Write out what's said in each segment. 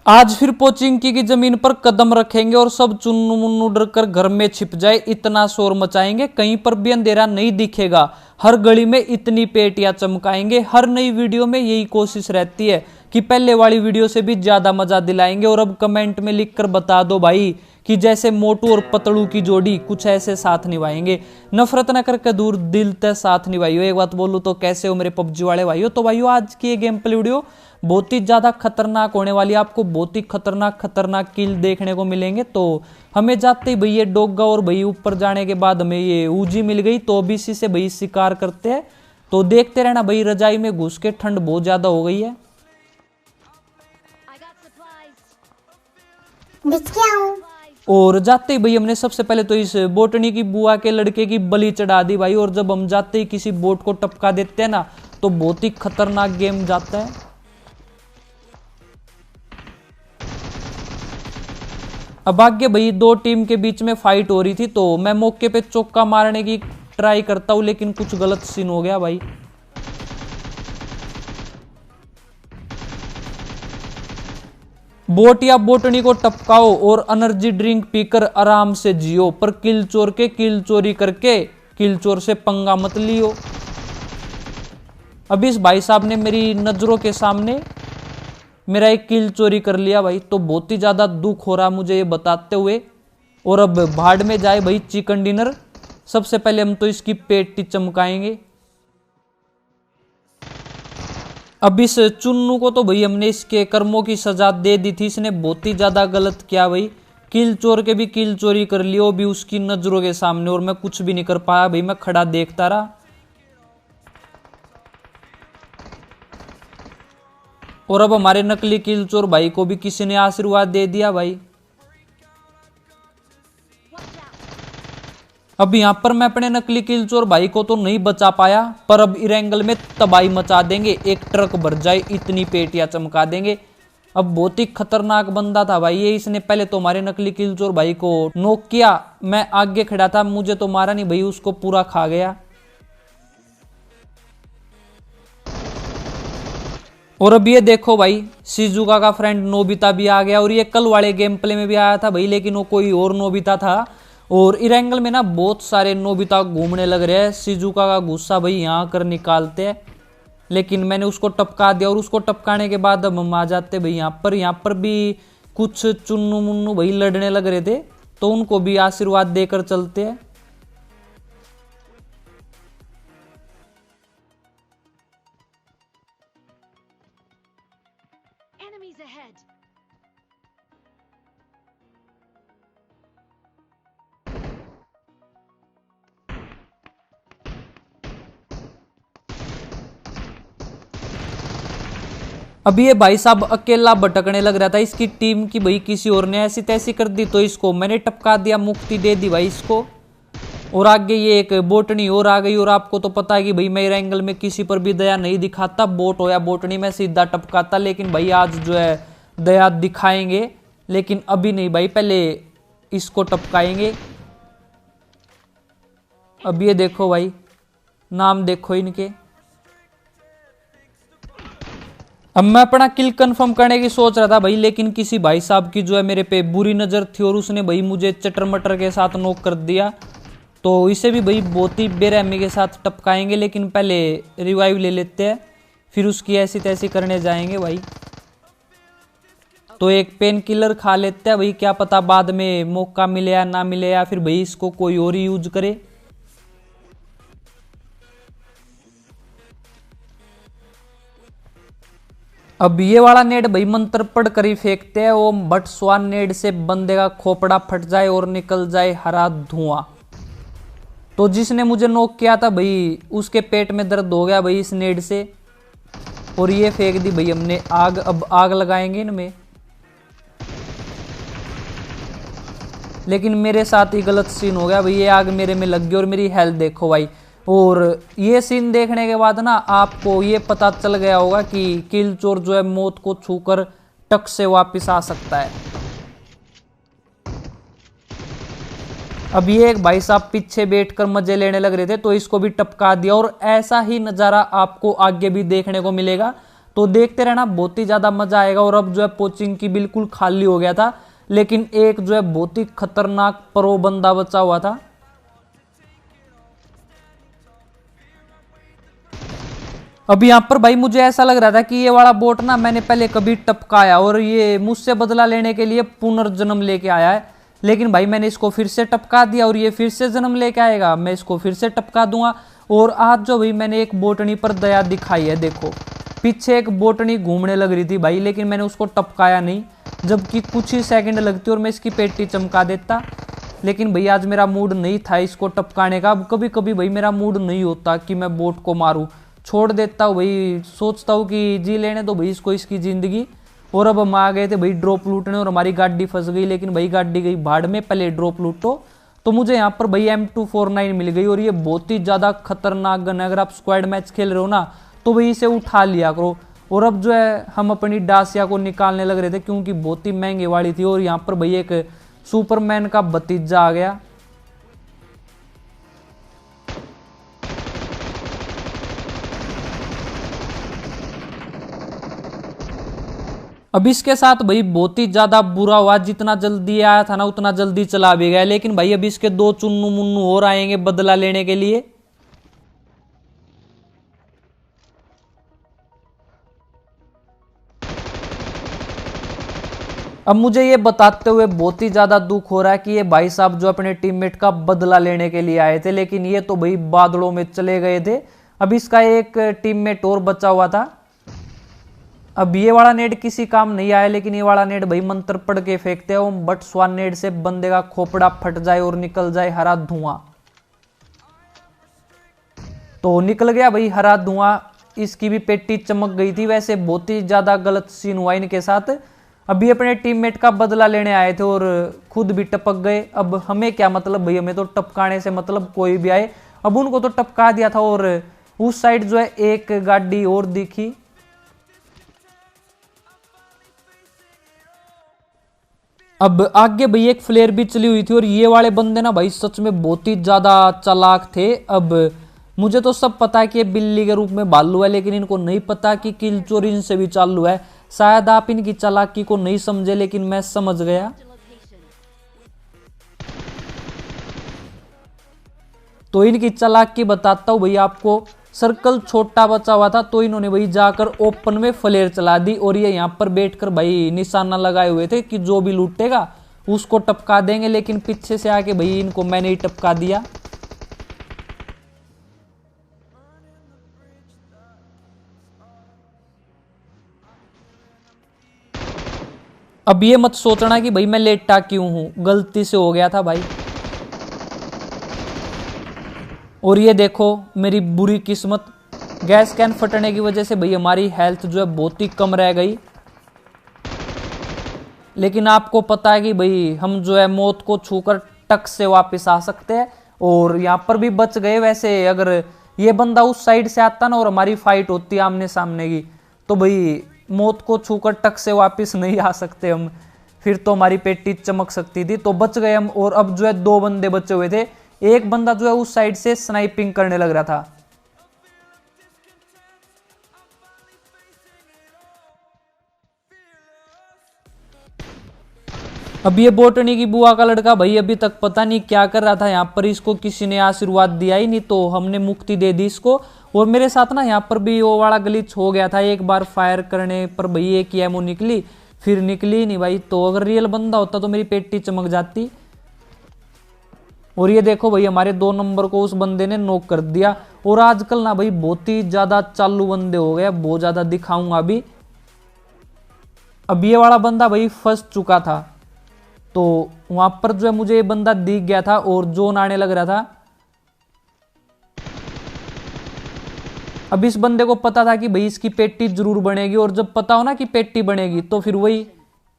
आज फिर पोचिंकी की जमीन पर कदम रखेंगे और सब चुन्नू मुन्नू डर कर घर में छिप जाए, इतना शोर मचाएंगे कहीं पर भी अंधेरा नहीं दिखेगा। हर गली में इतनी पेटियां चमकाएंगे। हर नई वीडियो में यही कोशिश रहती है कि पहले वाली वीडियो से भी ज्यादा मजा दिलाएंगे। और अब कमेंट में लिखकर बता दो भाई कि जैसे मोटू और पतलू की जोड़ी कुछ ऐसे साथ निभाएंगे। नफरत न करके दूर दिल तक साथ निभाइयो। एक बात बोलूं तो कैसे हो मेरे पबजी वाले भाइयों। तो भाइयों आज की ये गेम प्ले वीडियो बहुत ही ज्यादा खतरनाक होने वाली है। आपको बहुत ही खतरनाक किल देखने को मिलेंगे। तो हमें जाते ही भाई ये डोगा और भाई ऊपर जाने के बाद हमें ये ऊजी मिल गई। तो अभी इसी से भाई शिकार करते हैं। तो देखते रहना भाई, रजाई में घुस के ठंड बहुत ज्यादा हो गई है। और जाते ही भाई हमने सबसे पहले तो इस बोटनी की बुआ के लड़के की बलि चढ़ा दी भाई। और जब हम जाते ही किसी बोट को टपका देते हैं ना तो बहुत ही खतरनाक गेम जाता है। अब आगे भाई दो टीम के बीच में फाइट हो रही थी तो मैं मौके पे चौका मारने की ट्राई करता हूं, लेकिन कुछ गलत सीन हो गया भाई। बोट या बोटनी को टपकाओ और एनर्जी ड्रिंक पीकर आराम से जियो, पर किल चोर के किल चोरी करके किल चोर से पंगा मत लियो। अब इस भाई साहब ने मेरी नजरों के सामने मेरा एक किल चोरी कर लिया भाई। तो बहुत ही ज्यादा दुख हो रहा मुझे ये बताते हुए। और अब भाड़ में जाए भाई चिकन डिनर। सबसे पहले हम तो इसकी पेटी चमकाएंगे। अब इस चुन्नू को तो भाई हमने इसके कर्मों की सजा दे दी थी। इसने बहुत ही ज्यादा गलत किया भाई। किल चोर के भी किल चोरी कर लियो भी उसकी नजरों के सामने, और मैं कुछ भी नहीं कर पाया भाई। मैं खड़ा देखता रहा। और अब हमारे नकली किल चोर भाई को भी किसी ने आशीर्वाद दे दिया भाई। अब यहां पर मैं अपने नकली किल चोर भाई को तो नहीं बचा पाया, पर अब इरेंगल में तबाही मचा देंगे। एक ट्रक भर जाए इतनी पेटियां चमका देंगे। अब बहुत ही खतरनाक बंदा था भाई ये। इसने पहले तो हमारे नकली किल चोर भाई को नॉक किया। मैं आगे खड़ा था, मुझे तो मारा नहीं भाई, उसको पूरा खा गया। और अब ये देखो भाई शिजुका का फ्रेंड नोबिता भी आ गया। और ये कल वाले गेम प्ले में भी आया था भाई, लेकिन वो कोई और नोबिता था। और इरेंगल में ना बहुत सारे नोबिता घूमने लग रहे हैं। शिजुका का गुस्सा भाई यहाँ कर निकालते हैं, लेकिन मैंने उसको टपका दिया। और उसको टपकाने के बाद अब हम आ जाते भाई यहाँ पर भी कुछ चुन्नू मुन्नू भाई लड़ने लग रहे थे, तो उनको भी आशीर्वाद देकर चलते हैं। अब ये भाई साहब अकेला भटकने लग रहा था। इसकी टीम की भाई किसी और ने ऐसी तैसी कर दी, तो इसको मैंने टपका दिया, मुक्ति दे दी भाई इसको। और आगे ये एक बोटनी और आ गई। और आपको तो पता है कि भाई मेरे एंगल में किसी पर भी दया नहीं दिखाता, बोट हो या बोटनी में सीधा टपकाता। लेकिन भाई आज जो है दया दिखाएंगे, लेकिन अभी नहीं भाई, पहले इसको टपकाएंगे। अब ये देखो भाई, नाम देखो इनके। अब मैं अपना किल कंफर्म करने की सोच रहा था भाई, लेकिन किसी भाई साहब की जो है मेरे पे बुरी नजर थी और उसने भाई मुझे चटर मटर के साथ नॉक कर दिया। तो इसे भी भाई बहुत ही बेरहमी के साथ टपकाएंगे, लेकिन पहले रिवाइव ले लेते हैं, फिर उसकी ऐसी तैसी करने जाएंगे भाई। तो एक पेन किलर खा लेते हैं भाई, क्या पता बाद में मौका मिले या ना मिले, या फिर भाई इसको कोई और ही यूज करे। अब ये वाला नेड भाई मंत्र पढ़ कर ही फेंकते हैं। ओम भट्ट स्वान नेड से बंदे का खोपड़ा फट जाए और निकल जाए हरा धुआं। तो जिसने मुझे नॉक किया था भाई उसके पेट में दर्द हो गया भाई इस नेड से। और ये फेंक दी भाई हमने आग। अब आग लगाएंगे इनमें, लेकिन मेरे साथ ही गलत सीन हो गया भाई। ये आग मेरे में लग गई और मेरी हेल्थ देखो भाई। और ये सीन देखने के बाद ना आपको ये पता चल गया होगा कि किल चोर जो है मौत को छूकर टक से वापस आ सकता है। अब ये एक भाई साहब पीछे बैठकर मजे लेने लग रहे थे, तो इसको भी टपका दिया। और ऐसा ही नजारा आपको आगे भी देखने को मिलेगा। तो देखते रहना, बहुत ही ज्यादा मजा आएगा। और अब जो है पोचिंग की बिल्कुल खाली हो गया था, लेकिन एक जो है बहुत ही खतरनाक प्रो बंदा बचा हुआ था। अब यहाँ पर भाई मुझे ऐसा लग रहा था कि ये वाला बोट ना मैंने पहले कभी टपकाया और ये मुझसे बदला लेने के लिए पुनर्जन्म लेके आया है। लेकिन भाई मैंने इसको फिर से टपका दिया और ये फिर से जन्म लेके आएगा, मैं इसको फिर से टपका दूंगा। और आज जो भाई मैंने एक बोटनी पर दया दिखाई है, देखो पीछे एक बोटनी घूमने लग रही थी भाई, लेकिन मैंने उसको टपकाया नहीं, जबकि कुछ ही सेकंड लगती और मैं इसकी पेटी चमका देता। लेकिन भाई आज मेरा मूड नहीं था इसको टपकाने का। अब कभी कभी भाई मेरा मूड नहीं होता कि मैं बोट को मारूं, छोड़ देता हूँ भाई, सोचता हूँ कि जी लेने दो भाई इसको इसकी जिंदगी। और अब हम आ गए थे भाई ड्रॉप लूटने और हमारी गाड़ी फंस गई, लेकिन भाई गाड़ी गई भाड़ में, पहले ड्रॉप लूटो। तो मुझे यहाँ पर भाई M249 मिल गई और ये बहुत ही ज़्यादा खतरनाक गन है। अगर आप स्क्वाड मैच खेल रहे हो ना तो भाई इसे उठा लिया करो। और अब जो है हम अपनी डासिया को निकालने लग रहे थे, क्योंकि बहुत ही महंगे वाली थी। और यहाँ पर भाई एक सुपरमैन का भतीजा आ गया। अब इसके साथ भाई बहुत ही ज्यादा बुरा हुआ, जितना जल्दी आया था ना उतना जल्दी चला भी गया। लेकिन भाई अब इसके दो चुन्नू मुन्नू और आएंगे बदला लेने के लिए। अब मुझे ये बताते हुए बहुत ही ज्यादा दुख हो रहा है कि ये भाई साहब जो अपने टीममेट का बदला लेने के लिए आए थे, लेकिन ये तो भाई बादलों में चले गए थे। अब इसका एक टीममेट और बचा हुआ था। अब ये वाला नेट किसी काम नहीं आया, लेकिन ये वाला नेट भाई मंत्र पढ़ के फेंकते हो, बट स्वान नेट से बंदे का खोपड़ा फट जाए और निकल जाए हरा धुआं। तो निकल गया भाई हरा धुआं, इसकी भी पेटी चमक गई थी। वैसे बहुत ही ज्यादा गलत सीन हुआ इनके साथ। अभी अपने टीममेट का बदला लेने आए थे और खुद भी टपक गए। अब हमें क्या मतलब भाई, हमें तो टपकाने से मतलब, कोई भी आए। अब उनको तो टपका दिया था। और उस साइड जो है एक गाड़ी और दिखी। अब आगे भाई एक फ्लेयर भी चली हुई थी और ये वाले बंदे ना भाई सच में बहुत ही ज्यादा चालाक थे। अब मुझे तो सब पता है कि ये बिल्ली के रूप में भालू है, लेकिन इनको नहीं पता कि किल चोरी इनसे भी चालू है। शायद आप इनकी चालाकी को नहीं समझे, लेकिन मैं समझ गया। तो इनकी चालाकी बताता हूं भाई आपको। सर्कल छोटा बचा हुआ था तो इन्होंने भाई जाकर ओपन में फ्लेयर चला दी और ये यहाँ पर बैठकर भाई निशाना लगाए हुए थे कि जो भी लूटेगा उसको टपका देंगे। लेकिन पीछे से आके भाई इनको मैंने ही टपका दिया। अब ये मत सोचना कि भाई मैं लेटा क्यों हूं, गलती से हो गया था भाई। और ये देखो मेरी बुरी किस्मत, गैस कैन फटने की वजह से भाई हमारी हेल्थ जो है बहुत ही कम रह गई। लेकिन आपको पता है कि भाई हम जो है मौत को छूकर टक से वापस आ सकते हैं और यहाँ पर भी बच गए। वैसे अगर ये बंदा उस साइड से आता ना और हमारी फाइट होती आमने सामने की, तो भाई मौत को छूकर टक से वापस नहीं आ सकते हम, फिर तो हमारी पेटी चमक सकती थी। तो बच गए हम। और अब जो है दो बंदे बचे हुए थे। एक बंदा जो है उस साइड से स्नाइपिंग करने लग रहा था। अब ये बोटनी की बुआ का लड़का भाई अभी तक पता नहीं क्या कर रहा था यहाँ पर। इसको किसी ने आशीर्वाद दिया ही नहीं, तो हमने मुक्ति दे दी इसको। और मेरे साथ ना यहाँ पर भी वो वाला ग्लिच हो गया था। एक बार फायर करने पर भाई एक ही एमो निकली, फिर निकली नहीं भाई। तो अगर रियल बंदा होता तो मेरी पेटी चमक जाती। और ये देखो भाई हमारे 2 नंबर को उस बंदे ने नॉक कर दिया। और आजकल ना भाई बहुत ही ज्यादा चालू बंदे हो गए, बहुत ज्यादा दिखाऊंगा अभी। अब ये वाला बंदा भाई फंस चुका था, तो वहां पर जो है मुझे ये बंदा दिख गया था और जोन आने लग रहा था। अब इस बंदे को पता था कि भाई इसकी पेटी जरूर बनेगी, और जब पता हो ना कि पेटी बनेगी तो फिर वही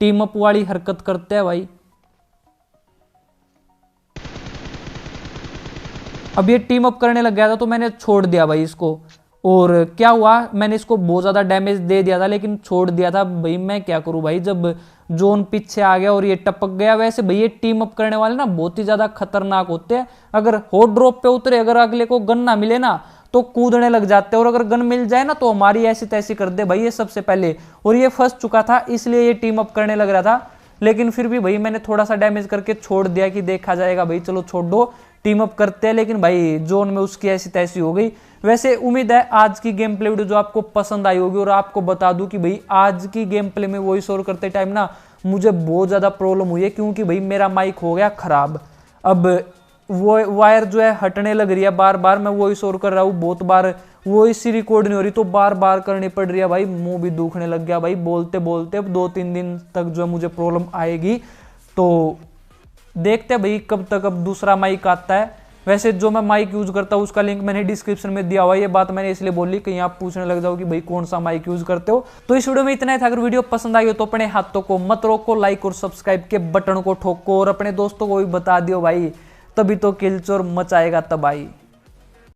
टीम अप वाली हरकत करते हैं भाई। अब ये टीम अप करने लग गया था तो मैंने छोड़ दिया भाई इसको। और क्या हुआ, मैंने इसको बहुत ज्यादा डैमेज दे दिया था लेकिन छोड़ दिया था भाई। मैं क्या करूं भाई, जब जोन पीछे आ गया और ये टपक गया। वैसे भाई ये टीम अप करने वाले ना बहुत ही ज्यादा खतरनाक होते हैं। अगर हॉट ड्रॉप पे उतरे, अगर अगले को गन ना मिले ना, तो कूदने लग जाते हैं, और अगर गन मिल जाए ना तो हमारी ऐसी तैसी कर दे भाई ये सबसे पहले। और ये फंस चुका था इसलिए ये टीम अप करने लग रहा था, लेकिन फिर भी भाई मैंने थोड़ा सा डैमेज करके छोड़ दिया कि देखा जाएगा भाई, चलो छोड़ दो टीम अप करते हैं। लेकिन भाई जोन में उसकी ऐसी तैसी हो गई। वैसे उम्मीद है आज की गेम प्ले वीडियो जो आपको पसंद आई होगी। और आपको बता दूं कि भाई आज की गेम प्ले में वॉइस ओवर करते टाइम ना मुझे बहुत ज़्यादा प्रॉब्लम हुई है, क्योंकि भाई मेरा माइक हो गया ख़राब। अब वो वायर जो है हटने लग रही है बार बार, मैं वॉइस ओवर कर रहा हूँ बहुत बार वॉइस ही रिकॉर्ड नहीं हो रही, तो बार बार करनी पड़ रही है भाई। मुंह भी दुखने लग गया भाई बोलते बोलते। अब 2-3 दिन तक जो है मुझे प्रॉब्लम आएगी, तो देखते हैं भाई कब तक अब दूसरा माइक आता है। वैसे जो मैं माइक यूज करता हूँ उसका लिंक मैंने डिस्क्रिप्शन में दिया हुआ है। ये बात मैंने इसलिए बोली कहीं आप पूछने लग जाओ कि भाई कौन सा माइक यूज करते हो। तो इस वीडियो में इतना ही था। अगर वीडियो पसंद आई हो तो अपने हाथों को मत रोको, लाइक और सब्सक्राइब के बटन को ठोको और अपने दोस्तों को भी बता दियो भाई, तभी तो किलचोर मचाएगा तबाही।